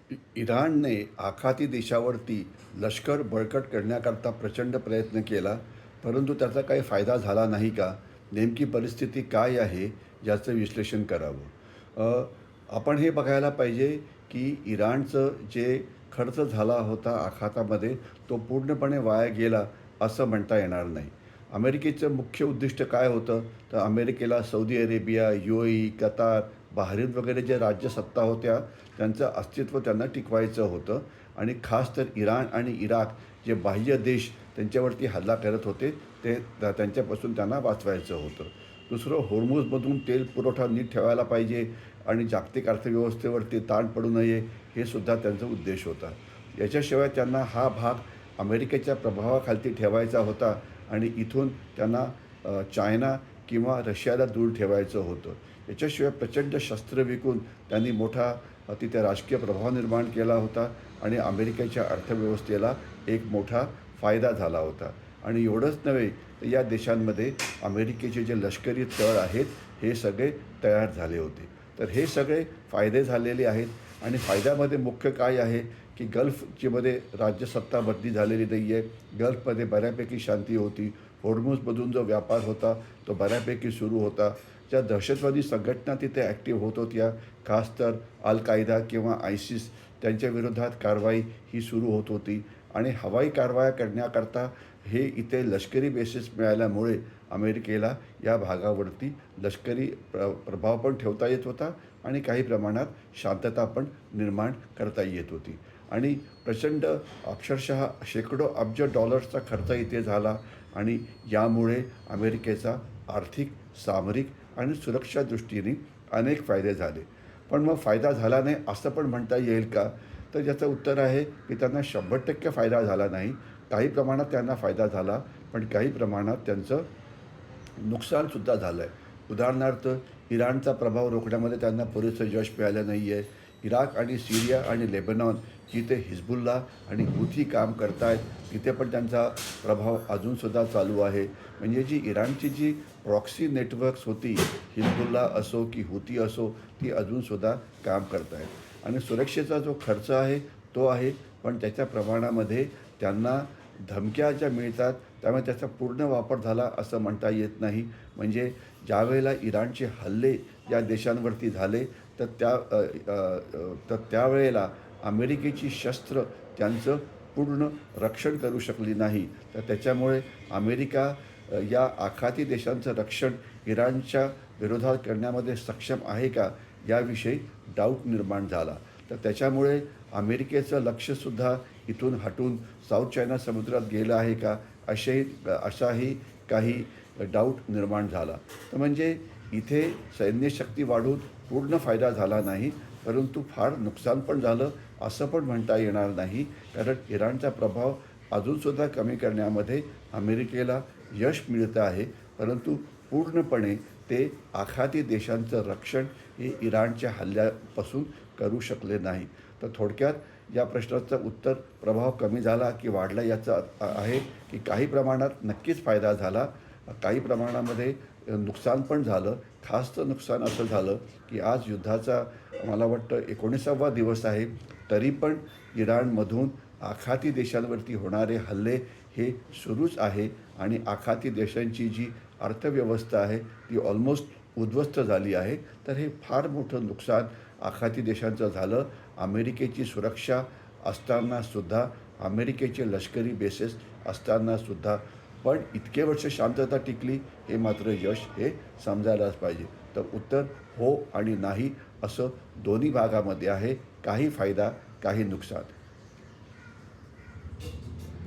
इराणने आखाती देशावरती लष्कर बळकट करण्याकरता प्रचंड प्रयत्न केला, परंतु त्याचा काही फायदा झाला नाही का? नेमकी परिस्थिती काय आहे याचं विश्लेषण करावं. आपण हे बघायला पाहिजे की इराणचं जे खर्च झाला होता आखातामध्ये तो पूर्णपणे वाया गेला असं म्हणता येणार नाही. अमेरिकेचं मुख्य उद्दिष्ट काय होतं? तर अमेरिकेला Saudi Arabia, UAE, Qatar, Bahrain वगैरे जे राज्यसत्ता होत्या त्यांचं अस्तित्व त्यांना टिकवायचं होतं आणि खास तर इराण आणि इराक जे बाह्य देश त्यांच्यावरती हल्ला करत होते ते त्यांच्यापासून त्यांना वाचवायचं होतं. दुसरं होर्मुझमधून तेल पुरवठा नीट ठेवायला पाहिजे आणि जागतिक अर्थव्यवस्थेवरती ताण पडू नये हे सुद्धा त्यांचा उद्देश होता. याच्याशिवाय त्यांना हा भाग अमेरिकेच्या प्रभावाखाली ठेवायचा होता आणि इथून त्यांना चायना किंवा रशियाला दूर ठेवायचं होतं. याच्याशिवाय प्रचंड शस्त्र विकून त्यांनी मोठा तिथे राजकीय प्रभाव निर्माण केला होता आणि अमेरिकेच्या अर्थव्यवस्थेला एक मोठा फायदा झाला होता. आणि एवढंच नव्हे तर या देशांमध्ये अमेरिकेचे जे लष्करी तळ आहेत हे सगळे तयार झाले होते. तर हे सगळे फायदे झालेले आहेत आणि फायद्यामध्ये मुख्य काय आहे की गल्फची मध्ये राज्यसत्ता बदली झालेली नाही आहे. गल्फमध्ये बऱ्यापैकी शांती होती. होर्मुझमधून जो व्यापार होता तो बऱ्यापैकी सुरू होता. ज्या दहशतवादी संघटना तिथे ॲक्टिव्ह होत होत्या, खास तर अल कायदा किंवा आयसिस त्यांच्या विरोधात कारवाई ही सुरू होत होती आणि हवाई कारवाया करण्याकरता हे इथे लष्करी बेसिस मिळाल्यामुळे अमेरिकेला या भागावरती लष्करी प्रभाव पण ठेवता येत होता आणि काही प्रमाणात शांतता पण निर्माण करता येत होती. आणि प्रचंड अक्षरशः शेकडो अब्ज डॉलर्सचा खर्च इथे झाला आणि यामुळे अमेरिकेचा आर्थिक, सामरिक आणि सुरक्षा दृष्टीने अनेक फायदे झाले. पण मग फायदा झाला नाही असं पण म्हणता येईल का? तर याचं उत्तर आहे की त्यांना 100% फायदा झाला नाही. काही प्रमाणात त्यांना फायदा झाला, पण काही प्रमाणात त्यांचं नुकसानसुद्धा झालं आहे. उदाहरणार्थ इराणचा प्रभाव रोखण्यामध्ये त्यांना पुरेसं यश मिळालं नाही आहे. इराक आणि सीरिया आणि लेबनॉन जिथे हिजबुल्ला आणि हुथी काम करत आहेत तिथे पण त्यांचा प्रभाव अजूनसुद्धा चालू आहे. म्हणजे जी इराणची जी प्रॉक्सी नेटवर्क्स होती, हिजबुल्ला असो की हुती असो, ती अजूनसुद्धा काम करत आहेत. आणि सुरक्षेचा जो खर्च आहे तो आहे, पण त्याच्या प्रमाणामध्ये त्यांना धमक्या ज्या मिळतात त्यामुळे त्याचा पूर्ण वापर झाला असं म्हणता येत नाही. म्हणजे ज्यावेळेला इराणचे हल्ले या देशांवरती झाले तर तर त्यावेळेला अमेरिकेची शस्त्र त्यांचं पूर्ण रक्षण करू शकली नाही. तर त्याच्यामुळे अमेरिका या आखाती देशांचं रक्षण इराणच्या विरोधात करण्यामध्ये सक्षम आहे का याविषयी डाऊट निर्माण झाला. तर त्याच्यामुळे अमेरिकेचं लक्षसुद्धा इथून हटून साऊथ चायना समुद्रात गेलं आहे का अशाही काही डाऊट निर्माण झाला. तर म्हणजे इथे सैन्यशक्ती वाढून पूर्ण फायदा झाला नाही, परंतु फार नुकसान पण झालं असं पण म्हणता येणार नाही. कारण इराणचा प्रभाव अजूनसुद्धा कमी करण्यामध्ये अमेरिकेला यश मिळतं आहे, परंतु पूर्णपणे ते आखाती देशांचं रक्षण हे इराणच्या हल्ल्यापासून करू शकले नाही. तर थोडक्यात या प्रश्नाचं उत्तर प्रभाव कमी झाला की वाढला याचं आहे की काही प्रमाणात नक्कीच फायदा झाला. काही प्रमाणामध्ये नुकसान पण झालं. खासचं नुकसान असं झालं की आज युद्धाचा मला वाटतं 19वा दिवस आहे. तरी पण इराणमधून आखाती देशांवरती होणारे हल्ले हे सुरूच आहे आणि आखाती देशांची जी अर्थव्यवस्था आहे ती ऑलमोस्ट उद्ध्वस्त झाली आहे. तर हे फार मोठं नुकसान आखाती देशांचं झालं. अमेरिकेची सुरक्षा असतानासुद्धा, अमेरिकेचे लष्करी बेसेस असतानासुद्धा. पण इतके वर्ष शांतता टिकली हे मात्र यश हे समजायलाच पाहिजे. तर उत्तर हो आणि नाही असं दोन्ही भागामध्ये आहे. काही फायदा, काही नुकसान.